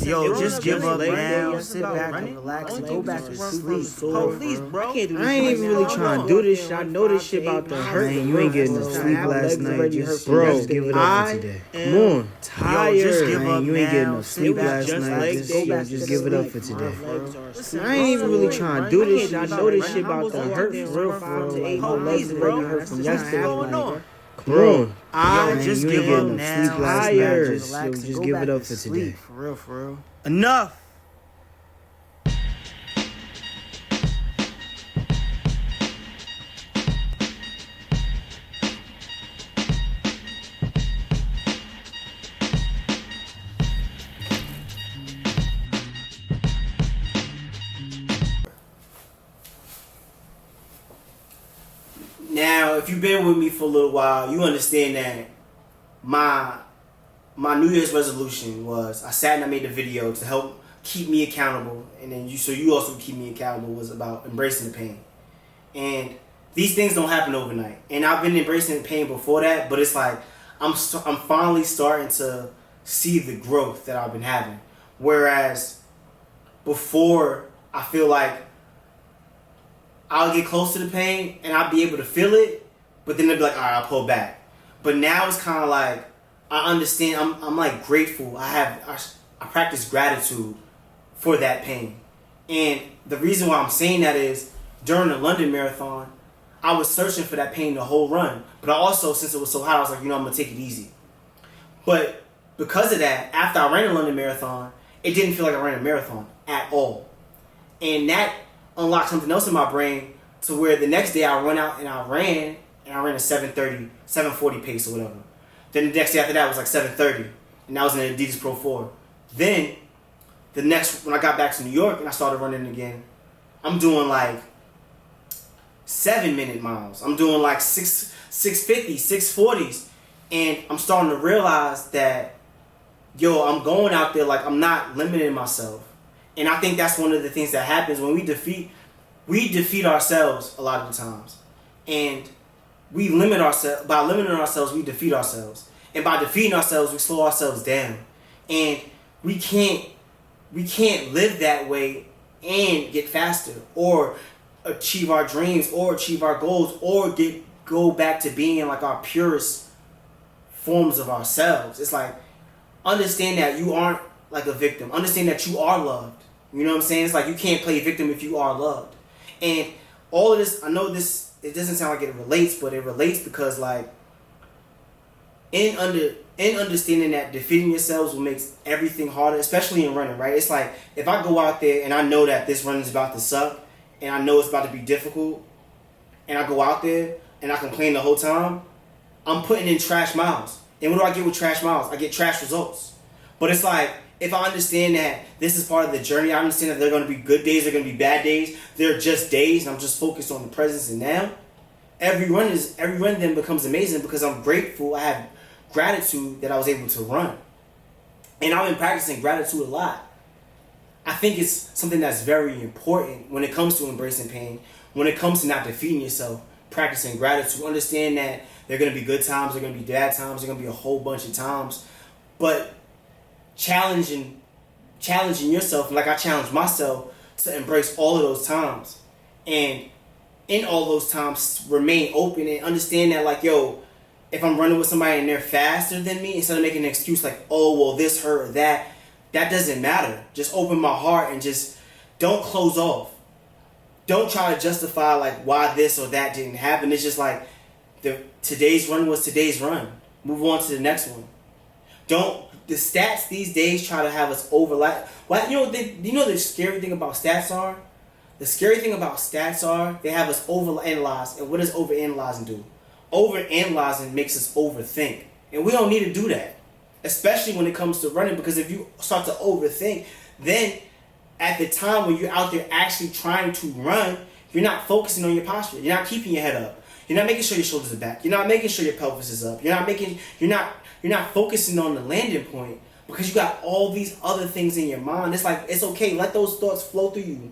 Yo, just give up now. Sit back and relax and go back to sleep. Please, bro. I ain't even really trying to do this shit. I know this shit about to hurt. Man, you ain't getting no sleep last night. Just give it up for today. Come on. Tired. Yo, just give up You ain't getting no now. sleep last night. Just give it up for today. I ain't even really trying to do this shit. I know this shit about to hurt for real. My legs already hurt from yesterday. Come on. Yo, just give up now. Tired. Just give it up for today. For real. Enough. Now, if you've been with me for a little while, you understand that my New Year's resolution was I sat and I made a video to help keep me accountable, and then you also keep me accountable, was about embracing the pain. And these things don't happen overnight. And I've been embracing the pain before that, but it's like I'm finally starting to see the growth that I've been having. Whereas before, I feel like I'll get close to the pain and I'll be able to feel it, but then they'll be like, all right, I'll pull back. But now it's kind of like, I understand, I'm like grateful. I practice gratitude for that pain. And the reason why I'm saying that is, during the London Marathon, I was searching for that pain the whole run. But I also, since it was so hot, I was like, I'm going to take it easy. But because of that, after I ran the London Marathon, it didn't feel like I ran a marathon at all. And that unlocked something else in my brain to where the next day I went out and I ran a 7:30, 7:40 pace or whatever. Then the next day after that was like 7:30, and that was in an Adidas Pro 4. Then when I got back to New York and I started running again, I'm doing like 7-minute miles. I'm doing like 650s, 640s, and I'm starting to realize that, I'm going out there like I'm not limiting myself. And I think that's one of the things that happens when we defeat ourselves a lot of the times. And we limit ourselves. By limiting ourselves, we defeat ourselves. And by defeating ourselves, we slow ourselves down. And we can't live that way and get faster or achieve our dreams or achieve our goals or go back to being like our purest forms of ourselves. It's like, understand that you aren't like a victim. Understand that you are loved. You know what I'm saying? It's like you can't play victim if you are loved. And all of this, I know this, it doesn't sound like it relates, but it relates because like in understanding that defeating yourselves will make everything harder, especially in running, right? It's like if I go out there and I know that this run is about to suck and I know it's about to be difficult and I go out there and I complain the whole time, I'm putting in trash miles. And what do I get with trash miles? I get trash results. But it's like, if I understand that this is part of the journey, I understand that there are going to be good days, there are going to be bad days. They're just days, and I'm just focused on the presence and now. Every run then becomes amazing because I'm grateful. I have gratitude that I was able to run. And I've been practicing gratitude a lot. I think it's something that's very important when it comes to embracing pain, when it comes to not defeating yourself, practicing gratitude. Understand that there are going to be good times, there are going to be bad times, there are going to be a whole bunch of times. But challenging yourself, like I challenge myself to embrace all of those times, and in all those times remain open and understand that like, if I'm running with somebody and they're faster than me, instead of making an excuse like, oh well, this hurt or that doesn't matter. Just open my heart and just don't close off. Don't try to justify like why this or that didn't happen. It's just like today's run was today's run. Move on to the next one. The stats these days try to have us overlap. You know the scary thing about stats are? The scary thing about stats are they have us overanalyze. And what does overanalyzing do? Overanalyzing makes us overthink. And we don't need to do that. Especially when it comes to running, because if you start to overthink, then at the time when you're out there actually trying to run, you're not focusing on your posture. You're not keeping your head up. You're not making sure your shoulders are back. You're not making sure your pelvis is up. You're not focusing on the landing point because you got all these other things in your mind. It's like, it's okay. Let those thoughts flow through you.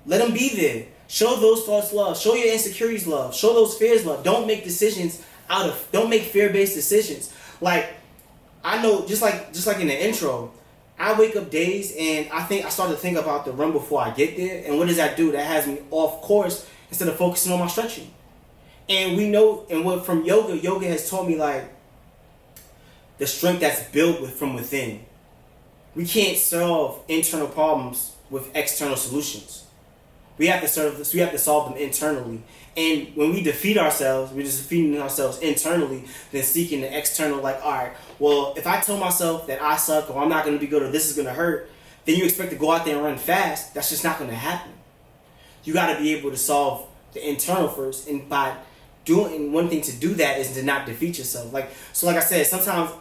Let them be there. Show those thoughts love. Show your insecurities love. Show those fears love. Don't make fear-based decisions. Like, I know, just like in the intro, I wake up days and I start to think about the run before I get there. And what does that do? That has me off course instead of focusing on my stretching. And we know, and what from yoga has taught me like the strength that's built from within. We can't solve internal problems with external solutions. We have to solve them internally. And when we defeat ourselves, we're just defeating ourselves internally, then seeking the external, like, all right, well, if I tell myself that I suck or I'm not going to be good or this is going to hurt, then you expect to go out there and run fast. That's just not going to happen. You got to be able to solve the internal first. And one thing to do that is to not defeat yourself. Like I said, sometimes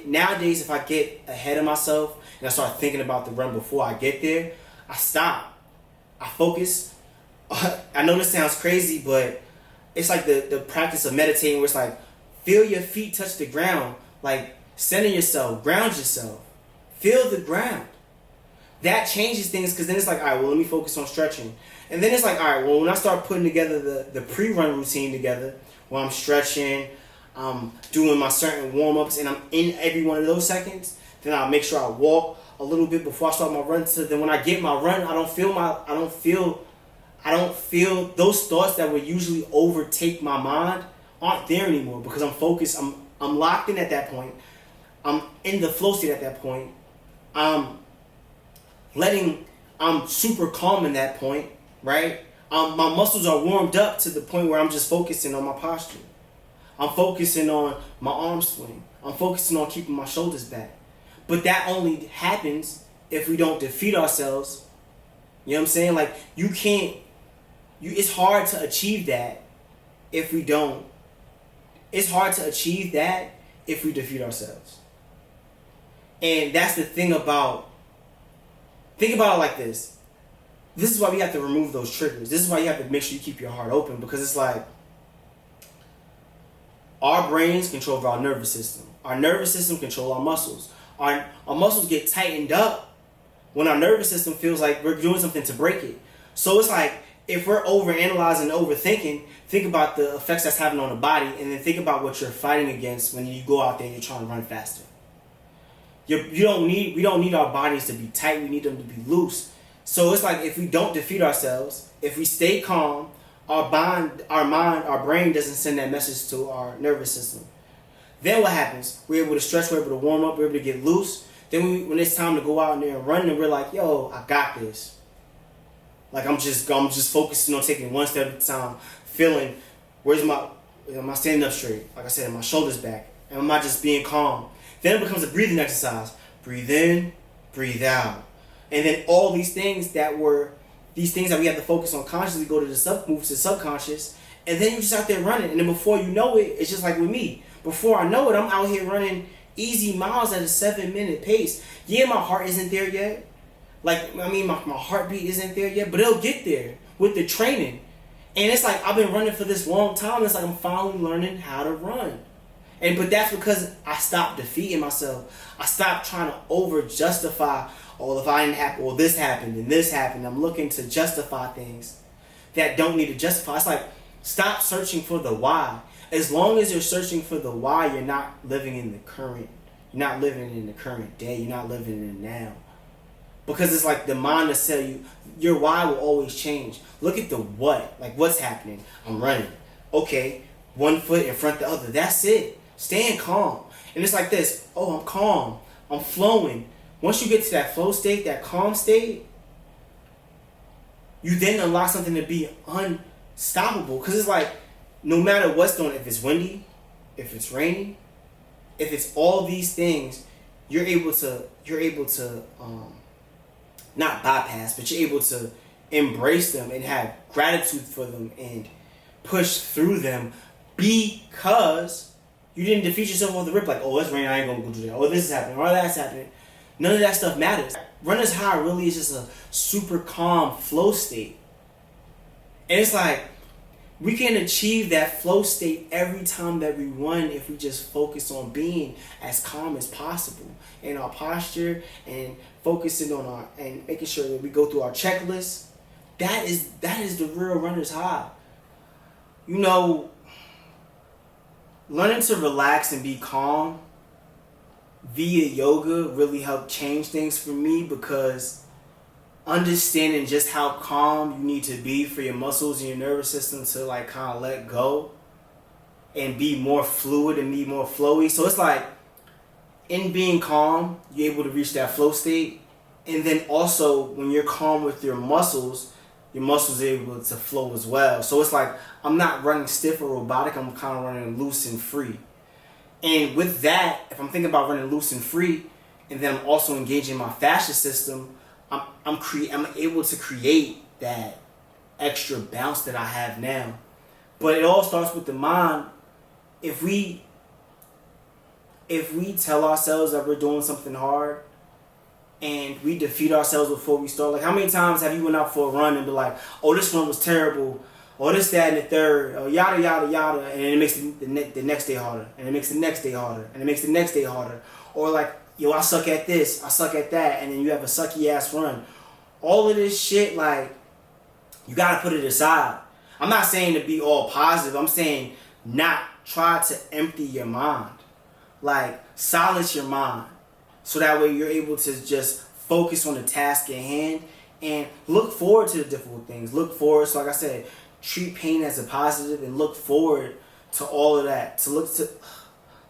nowadays, if I get ahead of myself and I start thinking about the run before I get there, I stop. I focus. I know this sounds crazy, but it's like the practice of meditating where it's like, feel your feet touch the ground. Like, center yourself, ground yourself. Feel the ground. That changes things because then it's like, all right, well, let me focus on stretching. And then it's like, all right, well, when I start putting together the pre-run routine together, where I'm stretching, I'm doing my certain warm-ups, and I'm in every one of those seconds, then I'll make sure I walk a little bit before I start my run. So then when I get my run, I don't feel those thoughts that would usually overtake my mind aren't there anymore because I'm focused. I'm locked in at that point. I'm in the flow state at that point. I'm super calm in that point, right? My muscles are warmed up to the point where I'm just focusing on my posture. I'm focusing on my arm swing. I'm focusing on keeping my shoulders back. But that only happens if we don't defeat ourselves. You know what I'm saying? Like, it's hard to achieve that if we don't. It's hard to achieve that if we defeat ourselves. And that's the thing think about it like this. This is why we have to remove those triggers. This is why you have to make sure you keep your heart open, because it's like our brains control our nervous system. Our nervous system control our muscles. Our muscles get tightened up when our nervous system feels like we're doing something to break it. So it's like, if we're overanalyzing and overthinking, think about the effects that's having on the body, and then think about what you're fighting against when you go out there and you're trying to run faster. We don't need our bodies to be tight. We need them to be loose. So it's like, if we don't defeat ourselves, if we stay calm, our brain doesn't send that message to our nervous system. Then what happens? We're able to stretch, we're able to warm up, we're able to get loose. Then when it's time to go out there and run, and we're like, yo, I got this. Like, I'm just focusing on taking one step at a time, feeling, am I standing up straight? Like I said, am my shoulders back? Am I just being calm? Then it becomes a breathing exercise. Breathe in, breathe out. And then all these things that we have to focus on consciously go to move to the subconscious. And then you're just out there running. And then before you know it, it's just like with me. Before I know it, I'm out here running easy miles at a 7-minute pace. Yeah, my heart isn't there yet. Like, I mean, my heartbeat isn't there yet, but it'll get there with the training. And it's like, I've been running for this long time. It's like I'm finally learning how to run. But that's because I stopped defeating myself. I stopped trying to over-justify, if I didn't happen, this happened and this happened. I'm looking to justify things that don't need to justify. It's like, stop searching for the why. As long as you're searching for the why, you're not living in the current. You're not living in the current day. You're not living in the now. Because it's like the mind will tell you, your why will always change. Look at the what. Like, what's happening? I'm running. Okay, one foot in front of the other. That's it. Staying calm. And it's like this. Oh, I'm calm. I'm flowing. Once you get to that flow state, that calm state, you then unlock something to be unstoppable. Because it's like, no matter what's going on, if it's windy, if it's raining, if it's all these things, you're able to not bypass, but you're able to embrace them and have gratitude for them and push through them because you didn't defeat yourself off the rip. Like, oh, it's raining, I ain't gonna go do that. Oh, this is happening, or that's happening. None of that stuff matters. Runner's high really is just a super calm flow state. And it's like, we can achieve that flow state every time that we run if we just focus on being as calm as possible in our posture and focusing on and making sure that we go through our checklist. That is the real runner's high. You know, learning to relax and be calm via yoga really helped change things for me, because understanding just how calm you need to be for your muscles and your nervous system to like kind of let go and be more fluid and be more flowy. So it's like, in being calm, you're able to reach that flow state. And then also, when you're calm with your muscles are able to flow as well. So it's like, I'm not running stiff or robotic, I'm kind of running loose and free. And with that, if I'm thinking about running loose and free, and then I'm also engaging my fascia system, I'm able to create that extra bounce that I have now. But it all starts with the mind. If we tell ourselves that we're doing something hard and we defeat ourselves before we start, like how many times have you went out for a run and be like, oh, this run was terrible, or this, that, and the third, or yada, yada, yada, and then it makes the next day harder, and it makes the next day harder, and it makes the next day harder. Or like, yo, I suck at this, I suck at that, and then you have a sucky ass run. All of this shit, like, you gotta put it aside. I'm not saying to be all positive, I'm saying not try to empty your mind. Like, silence your mind, so that way you're able to just focus on the task at hand and look forward to the difficult things. Look forward, so like I said, treat pain as a positive and look forward to all of that. To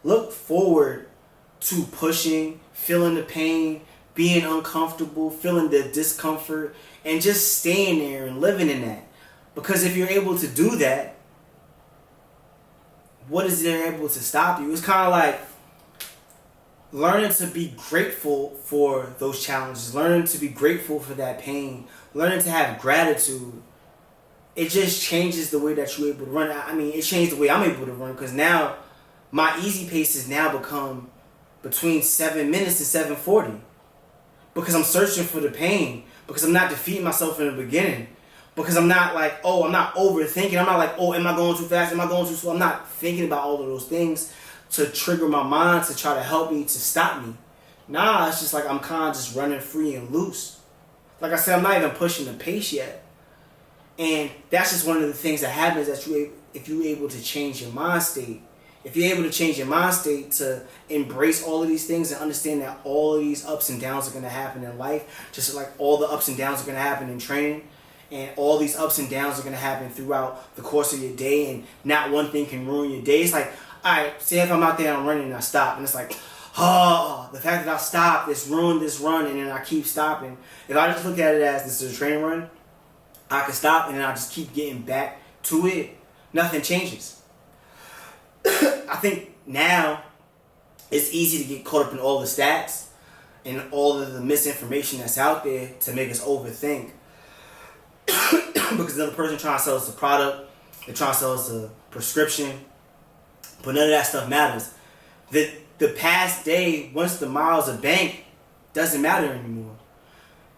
look forward to pushing, feeling the pain, being uncomfortable, feeling the discomfort, and just staying there and living in that. Because if you're able to do that, what is there able to stop you? It's kind of like learning to be grateful for those challenges, learning to be grateful for that pain, learning to have gratitude. It just changes the way that you're able to run. I mean, it changed the way I'm able to run, because now my easy pace has now become between 7 minutes and 7:40, because I'm searching for the pain, because I'm not defeating myself in the beginning, because I'm not like, oh, I'm not overthinking. I'm not like, oh, am I going too fast? Am I going too slow? I'm not thinking about all of those things to trigger my mind to try to help me, to stop me. Nah, it's just like I'm kind of just running free and loose. Like I said, I'm not even pushing the pace yet. And that's just one of the things that happens that if you're able to change your mind state. If you're able to change your mind state to embrace all of these things and understand that all of these ups and downs are going to happen in life, just like all the ups and downs are going to happen in training, and all these ups and downs are going to happen throughout the course of your day, and not one thing can ruin your day. It's like, all right, say if I'm out there and I'm running and I stop, and it's like, oh, the fact that I stopped, this ruined this run, and then I keep stopping. If I just look at it as this is a training run, I can stop and then I just keep getting back to it. Nothing changes. I think now it's easy to get caught up in all the stats and all of the misinformation that's out there to make us overthink. Because another person trying to sell us a product, they're trying to sell us a prescription, but none of that stuff matters. The past day, once the miles are banked, doesn't matter anymore.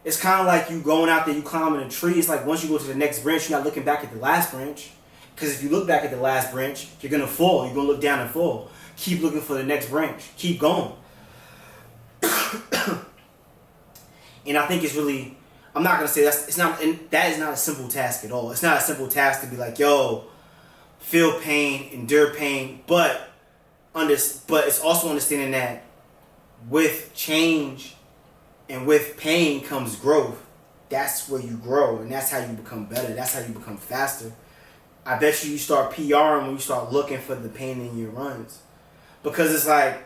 It's kind of like you going out there, you climbing a tree. It's like once you go to the next branch, you're not looking back at the last branch. Because if you look back at the last branch, you're going to fall. You're going to look down and fall. Keep looking for the next branch. Keep going. And I think it's really, I'm not going to say that is not a simple task at all. It's not a simple task to be like, yo, feel pain, endure pain. But it's also understanding that with change and with pain comes growth. That's where you grow, and that's how you become better. That's how you become faster. I bet you start PRing when you start looking for the pain in your runs. Because it's like,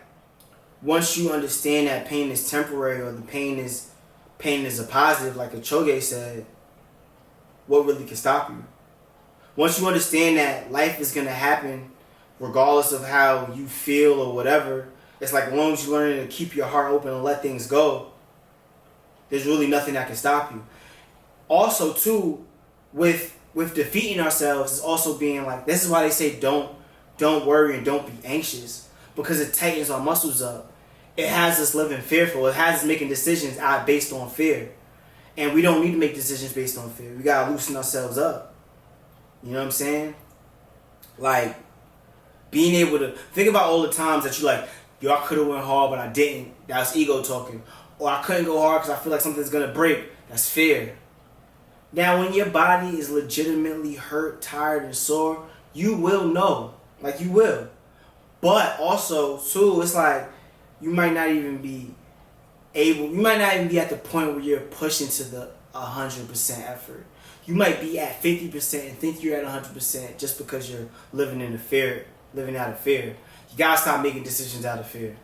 once you understand that pain is temporary, or the pain is a positive, like Choge said, what really can stop you? Once you understand that life is going to happen regardless of how you feel or whatever, it's like as long as you learn to keep your heart open and let things go, there's really nothing that can stop you. Also, too, with defeating ourselves, is also being like, this is why they say don't worry and don't be anxious, because it tightens our muscles up. It has us living fearful. It has us making decisions based on fear. And we don't need to make decisions based on fear. We gotta loosen ourselves up. You know what I'm saying? Like, being able to think about all the times that you're like, yo, I could have went hard, but I didn't. That was ego talking. Or I couldn't go hard because I feel like something's gonna break. That's fear. Now, when your body is legitimately hurt, tired, and sore, you will know. Like, you will. But also, too, it's like, you might not even be able. You might not even be at the point where you're pushing to the 100% effort. You might be at 50% and think you're at 100% just because you're living out of fear. You gotta stop making decisions out of fear.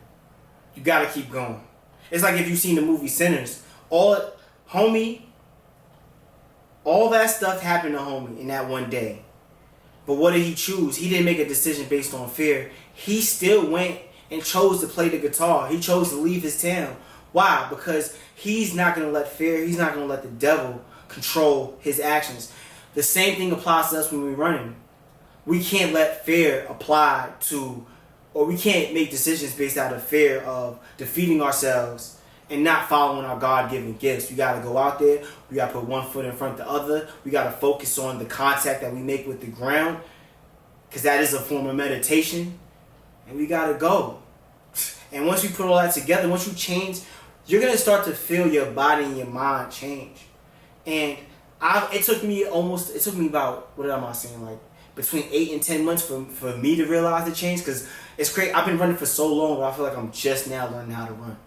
You gotta keep going. It's like if you've seen the movie Sinners. All that stuff happened to homie in that one day. But what did he choose? He didn't make a decision based on fear. He still went and chose to play the guitar. He chose to leave his town. Why? Because he's not going to let fear, he's not going to let the devil control his actions. The same thing applies to us when we're running. We can't let fear apply to, or we can't make decisions based out of fear of defeating ourselves and not following our God-given gifts. We got to go out there. We got to put one foot in front of the other. We got to focus on the contact that we make with the ground, because that is a form of meditation. And we got to go. And once you put all that together, once you change, you're going to start to feel your body and your mind change. And it took me about, what am I saying, like between 8 and 10 months for me to realize the change, because it's crazy. I've been running for so long, but I feel like I'm just now learning how to run.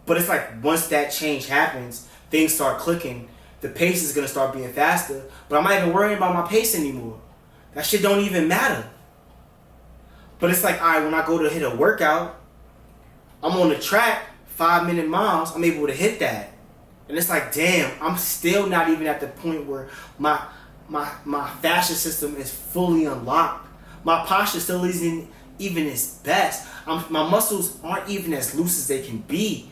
But it's like once that change happens, things start clicking. The pace is going to start being faster, but I'm not even worrying about my pace anymore. That shit don't even matter. But it's like, all right, when I go to hit a workout, I'm on the track, 5-minute miles, I'm able to hit that. And it's like, damn, I'm still not even at the point where my fascia system is fully unlocked. My posture still isn't even its best. My muscles aren't even as loose as they can be.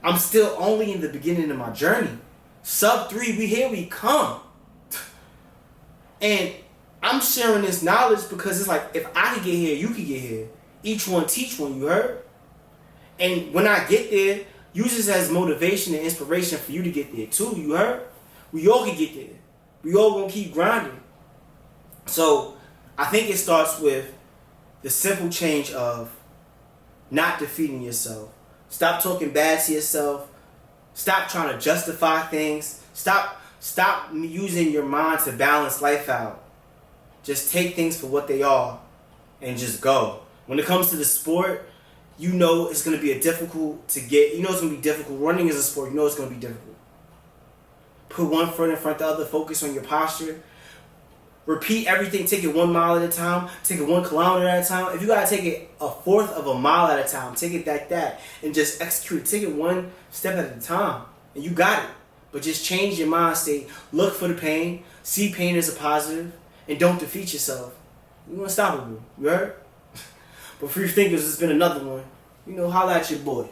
I'm still only in the beginning of my journey. Sub 3, we come. And I'm sharing this knowledge because it's like, if I can get here, you can get here. Each one teach one, you heard? And when I get there, use this as motivation and inspiration for you to get there too, you heard? We all can get there. We all gonna keep grinding. So I think it starts with the simple change of not defeating yourself. Stop talking bad to yourself. Stop trying to justify things. Stop using your mind to balance life out. Just take things for what they are and just go. When it comes to the sport, you know it's going to be difficult to get. You know it's going to be difficult. Running is a sport. You know it's going to be difficult. Put one foot in front of the other. Focus on your posture. Repeat everything. Take it 1 mile at a time. Take it 1 kilometer at a time. If you got to take it 1/4 of a mile at a time, take it like that and just execute. Take it 1 step at a time. And you got it. But just change your mind state. Look for the pain. See pain as a positive. And don't defeat yourself. You're unstoppable. You heard? But for your thinkers, it's been another one. Holla at your boy.